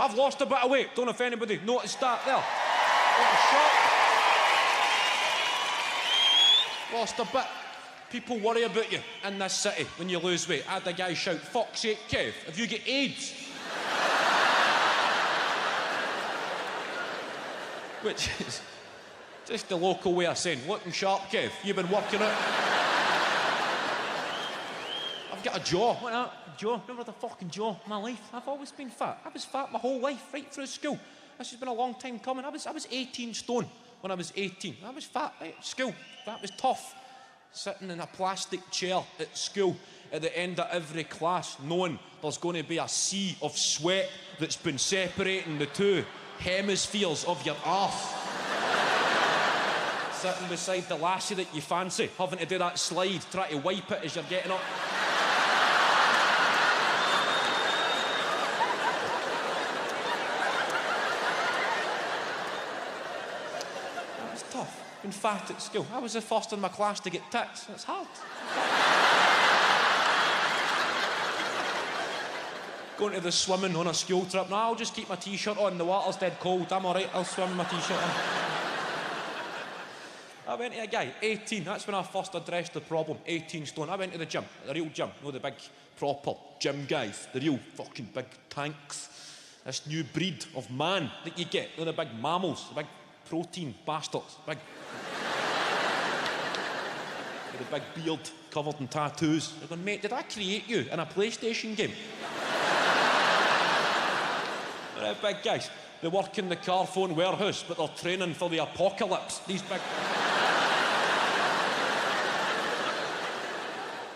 I've lost a bit of weight. Don't know if anybody noticed that there. Lost a bit. People worry about you in this city when you lose weight. I had a guy shout, "Fuck's sake, Kev, have you got AIDS?" Which is just the local way of saying, "Looking sharp, Kev, you've been working out." I've got a jaw. What that? Jaw? Never had a fucking jaw in my life. I've always been fat. I was fat my whole life, right through school. This has been a long time coming. I was 18 stone when I was 18. I was fat right at school. That was tough. Sitting in a plastic chair at school at the end of every class, knowing there's going to be a sea of sweat that's been separating the two hemispheres of your arse. Sitting beside the lassie that you fancy, having to do that slide, try to wipe it as you're getting up. That was tough. Been fat at school. I was the first in my class to get tits. It's hard. Going to the swimming on a school trip. No, I'll just keep my t-shirt on. The water's dead cold. I'm all right. I'll swim with my t-shirt on. I went to a guy, 18. That's when I first addressed the problem. 18 stone. I went to the gym, the real gym. You know, the big, proper gym guys. The real fucking big tanks. This new breed of man that you get. You know, the big mammals. The big protein bastards. Big... with a big beard covered in tattoos. They're going, "Mate, did I create you in a PlayStation game?" They're big guys. They work in the car phone warehouse, but they're training for the apocalypse. These big...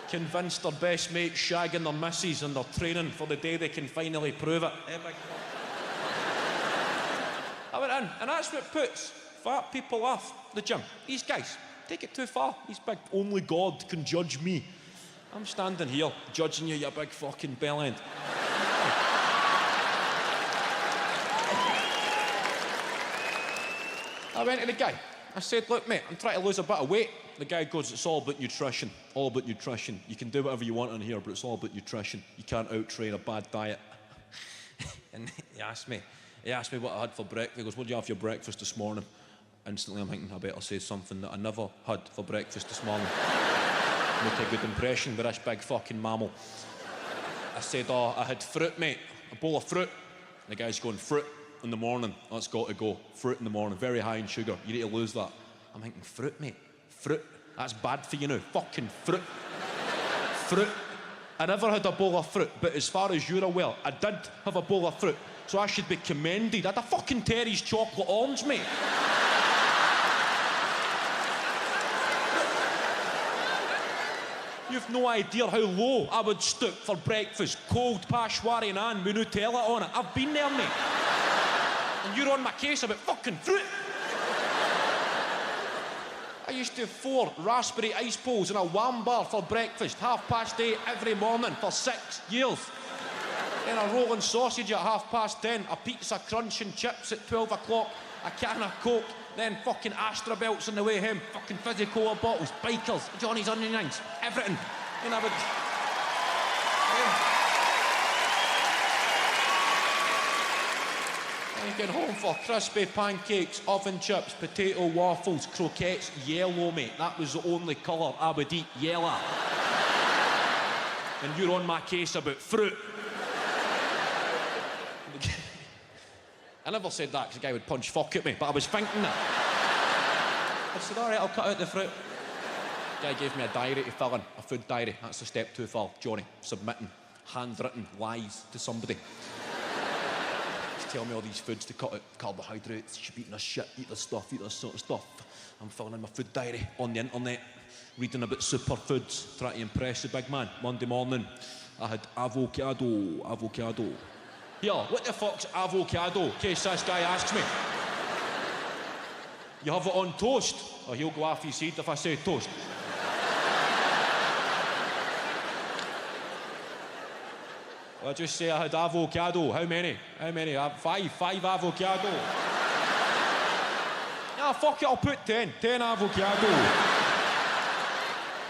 Convinced their best mate's shagging their missus and they're training for the day they can finally prove it. I went in, and that's what puts fat people off the gym. These guys take it too far. These big, "only God can judge me." I'm standing here judging you, you big fucking bell end. I went to the guy. I said, "Look, mate, I'm trying to lose a bit of weight." The guy goes, "It's all about nutrition. All about nutrition. You can do whatever you want in here, but it's all about nutrition. You can't out-train a bad diet." And he asked me what I had for breakfast. He goes, "What did you have for your breakfast this morning?" Instantly, I'm thinking, I better say something that I never had for breakfast this morning. Make a good impression with this big fucking mammal. I said, "Oh, I had fruit, mate. A bowl of fruit." And the guy's going, "Fruit in the morning, that's got to go. Fruit in the morning, very high in sugar. You need to lose that." I'm thinking, fruit, mate. Fruit. That's bad for you now. Fucking fruit. Fruit. I never had a bowl of fruit, but as far as you're aware, I did have a bowl of fruit. So I should be commended. I had a fucking Terry's chocolate orange, mate. You've no idea how low I would stoop for breakfast. Cold Pashwari naan with Nutella on it. I've been there, mate. And you're on my case about fucking fruit. I used to have 4 raspberry ice bowls and a wham bar for breakfast, 8:30 every morning for 6 years. Then a rolling sausage at 10:30, a pizza crunch and chips at 12 o'clock, a can of Coke, then fucking Astra belts on the way home, fucking fizzy cola bottles, bikers, Johnny's onion rings, everything. And I would... Getting home for crispy pancakes, oven chips, potato waffles, croquettes, yellow, mate. That was the only colour I would eat, yellow. And you're on my case about fruit. I never said that because the guy would punch fuck at me, but I was thinking that. I said, "All right, I'll cut out the fruit." The guy gave me a diary to fill in, a food diary. That's a step too far, Johnny. Submitting handwritten lies to somebody. Tell me all these foods to cut out carbohydrates. You should be eating this shit, eat this stuff, eat this sort of stuff. I'm filling in my food diary on the internet, reading about superfoods, trying to impress the big man. Monday morning, I had avocado. Here, what the fuck's avocado? In case this guy asks me. You have it on toast? Or he'll go off his head if I say toast. I just say I had avocado. How many? 5 avocado. Yeah, fuck it, I'll put 10. 10 avocado.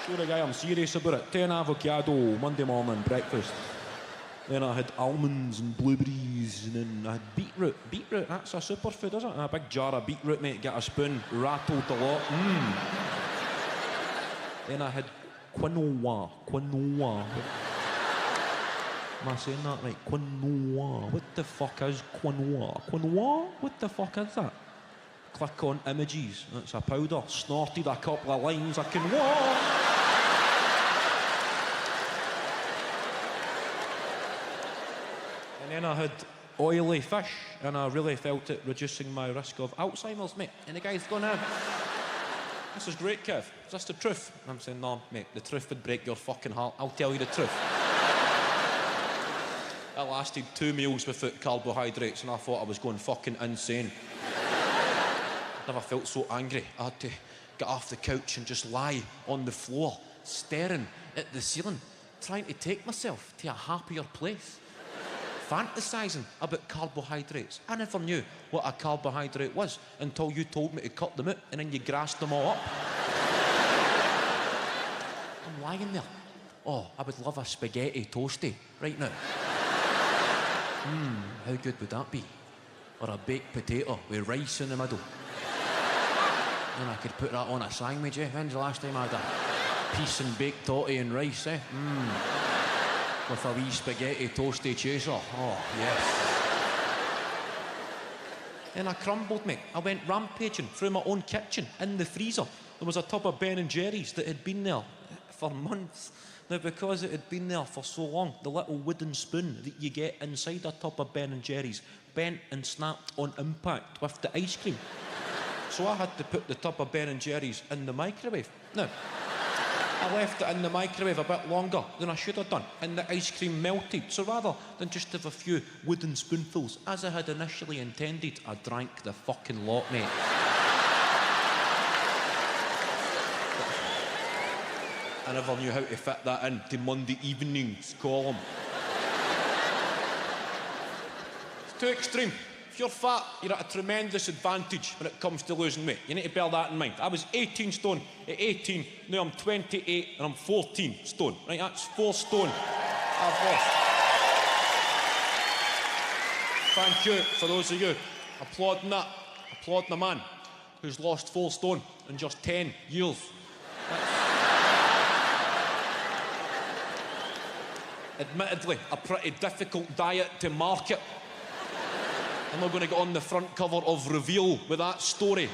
Show the guy I'm serious about it. 10 avocado, Monday morning, breakfast. Then I had almonds and blueberries, and then I had beetroot. Beetroot, that's a superfood, isn't it? A big jar of beetroot, mate, get a spoon, rattled a lot. Then I had quinoa. Am I saying that right? Quinoa. What the fuck is quinoa? Quinoa? What the fuck is that? Click on images. It's a powder. Snorted a couple of lines of quinoa. And then I had oily fish, and I really felt it reducing my risk of Alzheimer's, mate. And the guy's going, this is great, Kev. Is this the truth? And I'm saying, no, mate, the truth would break your fucking heart. I'll tell you the truth. I lasted 2 meals without carbohydrates, and I thought I was going fucking insane. Never felt so angry. I had to get off the couch and just lie on the floor, staring at the ceiling, trying to take myself to a happier place. Fantasising about carbohydrates. I never knew what a carbohydrate was until you told me to cut them out, and then you grassed them all up. I'm lying there. Oh, I would love a spaghetti toasty right now. How good would that be? Or a baked potato with rice in the middle. Then I could put that on a sandwich, eh? When's the last time I had a piece and baked totty and rice, eh? With a wee spaghetti toasty chaser. Oh, yes. Then I crumbled, mate. I went rampaging through my own kitchen in the freezer. There was a tub of Ben & Jerry's that had been there for months. Now, because it had been there for so long, the little wooden spoon that you get inside a tub of Ben & Jerry's bent and snapped on impact with the ice cream. So I had to put the tub of Ben & Jerry's in the microwave. Now, I left it in the microwave a bit longer than I should have done, and the ice cream melted. So rather than just have a few wooden spoonfuls, as I had initially intended, I drank the fucking lot, mate. I never knew how to fit that into Monday evening's column. It's too extreme. If you're fat, you're at a tremendous advantage when it comes to losing weight. You need to bear that in mind. I was 18 stone at 18, now I'm 28 and I'm 14 stone. Right, that's 4 stone I've lost. Thank you for those of you applauding that. Applauding a man who's lost 4 stone in just 10 years. Admittedly, a pretty difficult diet to market. I'm not going to get on the front cover of Reveal with that story.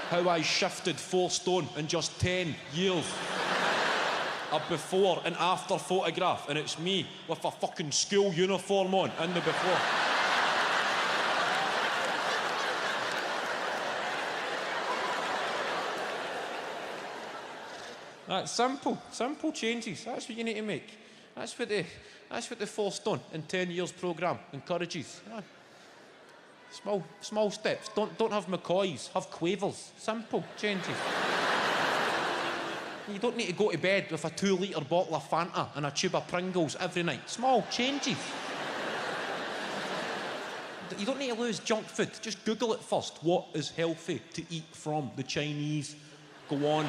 How I shifted 4 stone in just 10 years. A before and after photograph, and it's me with a fucking school uniform on in the before. That's simple changes. That's what you need to make. That's what the 4 stone in 10 years programme encourages. Yeah. Small steps. Don't have McCoys, have Quavers. Simple changes. You don't need to go to bed with a 2-litre bottle of Fanta and a tube of Pringles every night. Small changes. You don't need to lose junk food. Just Google it first. What is healthy to eat from the Chinese? Go on.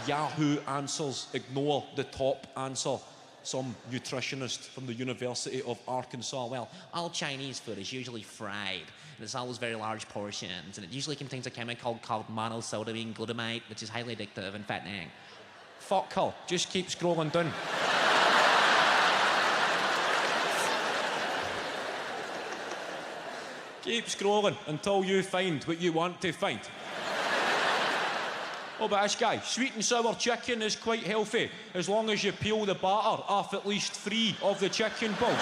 Yahoo answers. Ignore the top answer. Some nutritionist from the University of Arkansas. Well, all Chinese food is usually fried, and it's always very large portions, and it usually contains a chemical called monosodium glutamate, which is highly addictive and fattening. Fuck her. Just keep scrolling down. Keep scrolling until you find what you want to find. Oh, but this guy, sweet and sour chicken is quite healthy, as long as you peel the batter off at least 3 of the chicken balls.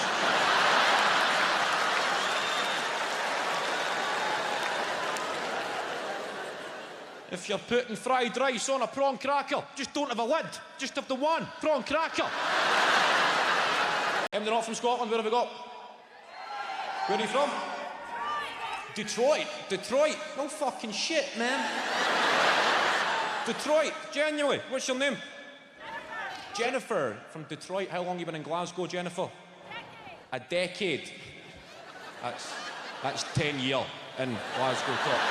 If you're putting fried rice on a prawn cracker, just don't have a lid. Just have the one prawn cracker. They're not from Scotland. Where have we got? Where are you from? Detroit. No fucking shit, man. Detroit, genuinely. What's your name? Jennifer from Detroit. How long have you been in Glasgow, Jennifer? A decade. That's 10 years in Glasgow top.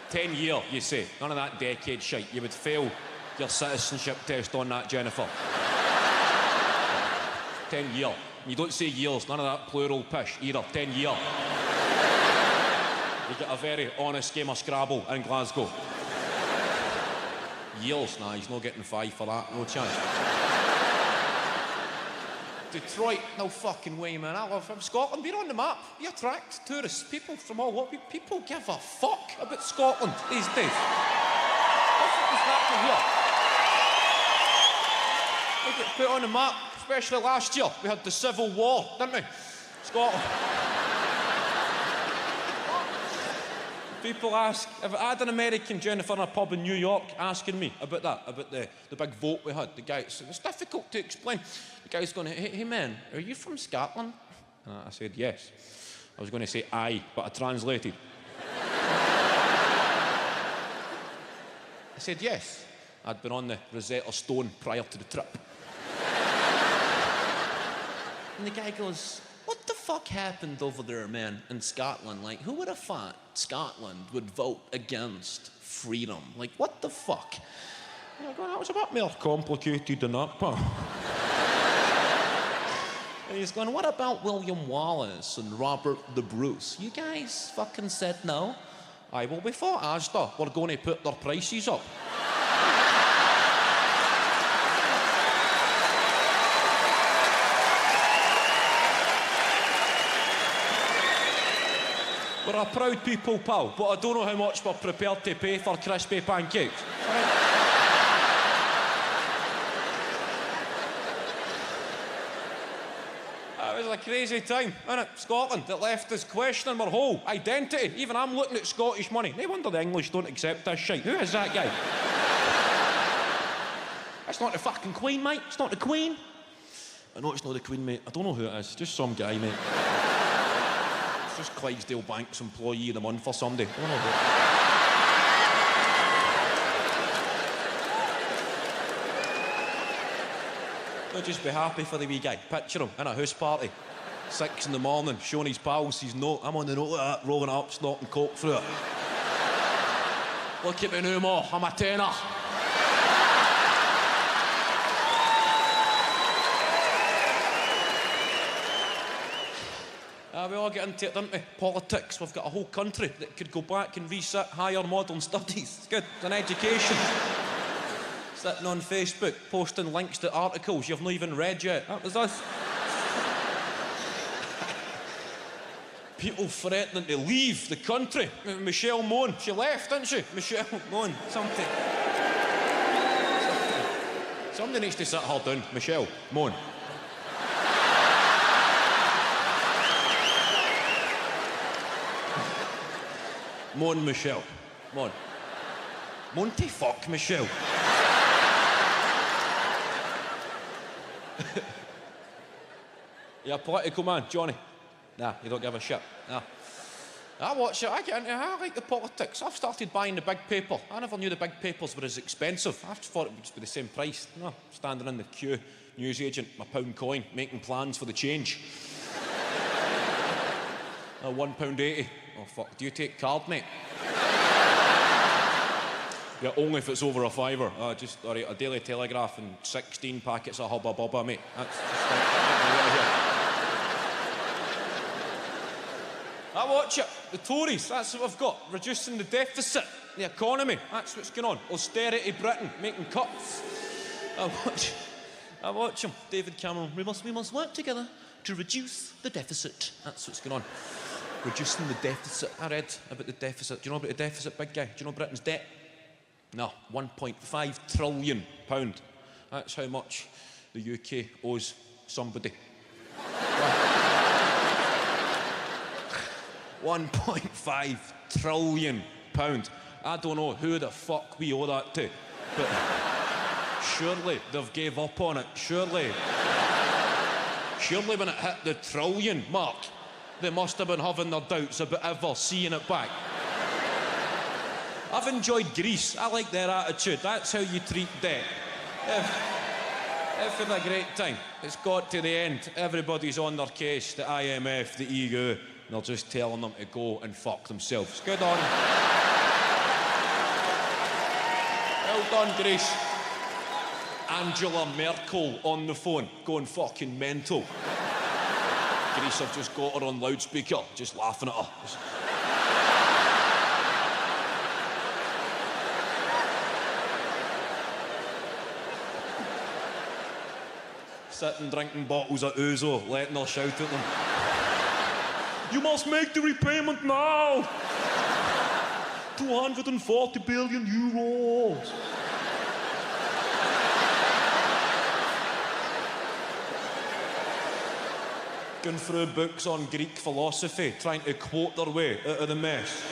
10 years, you say. None of that decade shite. You would fail your citizenship test on that, Jennifer. 10 year. You don't say years, none of that plural pish either. 10 year. You get a very honest game of Scrabble in Glasgow. Years, nah, he's not getting 5 for that, no chance. Detroit, no fucking way, man. I love him. Scotland, we're on the map. We attract tourists, people from all over. People give a fuck about Scotland these days. What's happening here? We get put on the map, especially last year. We had the Civil War, didn't we? Scotland. People ask, if I had an American Jennifer in a pub in New York asking me about that, about the big vote we had, the guy, it's difficult to explain. The guy's going, hey man, are you from Scotland? And I said, yes. I was going to say aye, but I translated. I said, yes. I'd been on the Rosetta Stone prior to the trip. And the guy goes, what the fuck happened over there, man, in Scotland? Like, who would have thought Scotland would vote against freedom? Like, what the fuck? And I go, that was a bit more complicated than that, pal. And he's going, what about William Wallace and Robert the Bruce? You guys fucking said no. Aye, well, we thought Asda were going to put their prices up. We're a proud people, pal, but I don't know how much we're prepared to pay for crispy pancakes. It was a crazy time, innit? Scotland, that left us questioning our whole identity. Even I'm looking at Scottish money. No wonder the English don't accept this shit. Who is that guy? It's not the fucking Queen, mate. It's not the Queen. I know it's not the Queen, mate. I don't know who it is. Just some guy, mate. Just Clydesdale Bank's employee of the month or somebody. I don't know who. I'll just be happy for the wee guy. Picture him in a house party. 6 in the morning, showing his pals his note. I'm on the note of that, rolling up, snorting coke through it. Look at me no more, I'm a tenner. We all get into it, don't we? Politics. We've got a whole country that could go back and reset higher modern studies. It's good. It's an education. Sitting on Facebook, posting links to articles you've not even read yet. That was us. People threatening to leave the country. Michelle Mone, she left, didn't she? Michelle Mone, something. Somebody needs to sit her down. Michelle Mone. Mon Michelle. Mon. Monty fuck Michelle. You're a political man, Johnny. Nah, you don't give a shit. Nah. I watch it, I like the politics. I've started buying the big paper. I never knew the big papers were as expensive. I just thought it would just be the same price. No, standing in the queue, newsagent, my pound coin, making plans for the change. £1.80. Oh, fuck. Do you take card, mate? Yeah, only if it's over a fiver. Just, all right, a Daily Telegraph and 16 packets of Hubba Bubba, mate. That's just I watch it. The Tories, that's what we've got. Reducing the deficit, the economy. That's what's going on. Austerity Britain, making cuts. I watch them. David Cameron, we must work together to reduce the deficit. That's what's going on. Reducing the deficit. I read about the deficit. Do you know about the deficit, big guy? Do you know Britain's debt? No, £1.5 trillion. That's how much the UK owes somebody. £1.5 trillion. I don't know who the fuck we owe that to, but surely they've gave up on it. Surely when it hit the trillion mark, they must have been having their doubts about ever seeing it back. I've enjoyed Greece. I like their attitude. That's how you treat debt. If had a great time. It's got to the end. Everybody's on their case. The IMF, the EU, and they're just telling them to go and fuck themselves. Good on. Well done, Greece. Angela Merkel on the phone, going fucking mental. Greece have just got her on loudspeaker, just laughing at her. Sitting drinking bottles of ouzo, letting her shout at them. You must make the repayment now! 240 billion euros. Going through books on Greek philosophy, trying to quote their way out of the mess.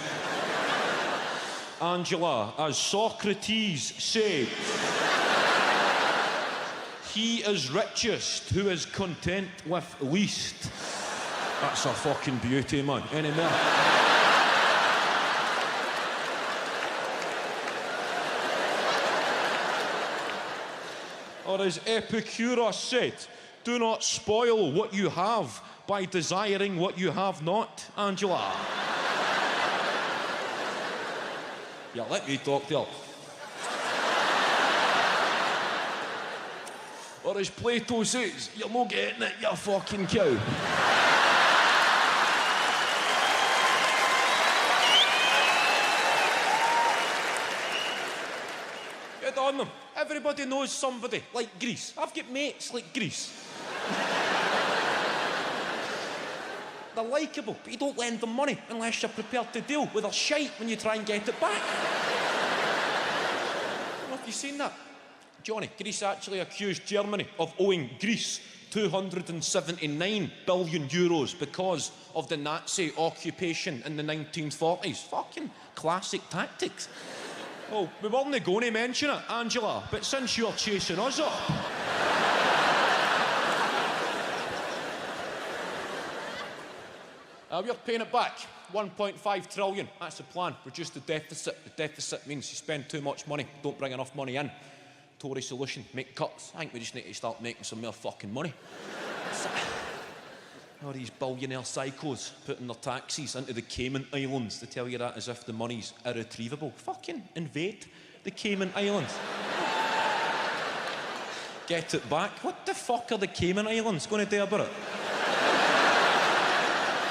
Angela, as Socrates said, he is richest who is content with least. That's a fucking beauty, man. Any more? Or as Epicurus said, do not spoil what you have by desiring what you have not, Angela. Yeah, let me talk to her. Or as Plato says, you're not getting it, you fucking cow. Good on them. Everybody knows somebody like Greece. I've got mates like Greece. They're likeable, but you don't lend them money unless you're prepared to deal with their shite when you try and get it back. I don't know if you've seen that. Johnny, Greece actually accused Germany of owing Greece 279 billion euros because of the Nazi occupation in the 1940s. Fucking classic tactics. Oh, we weren't going to mention it, Angela, but since you're chasing us up... we're paying it back. 1.5 trillion. That's the plan. Reduce the deficit. The deficit means you spend too much money, don't bring enough money in. Tory solution, make cuts. I think we just need to start making some more fucking money. All these billionaire psychos putting their taxis into the Cayman Islands. They tell you that as if the money's irretrievable. Fucking invade the Cayman Islands. Get it back. What the fuck are the Cayman Islands going to do about it?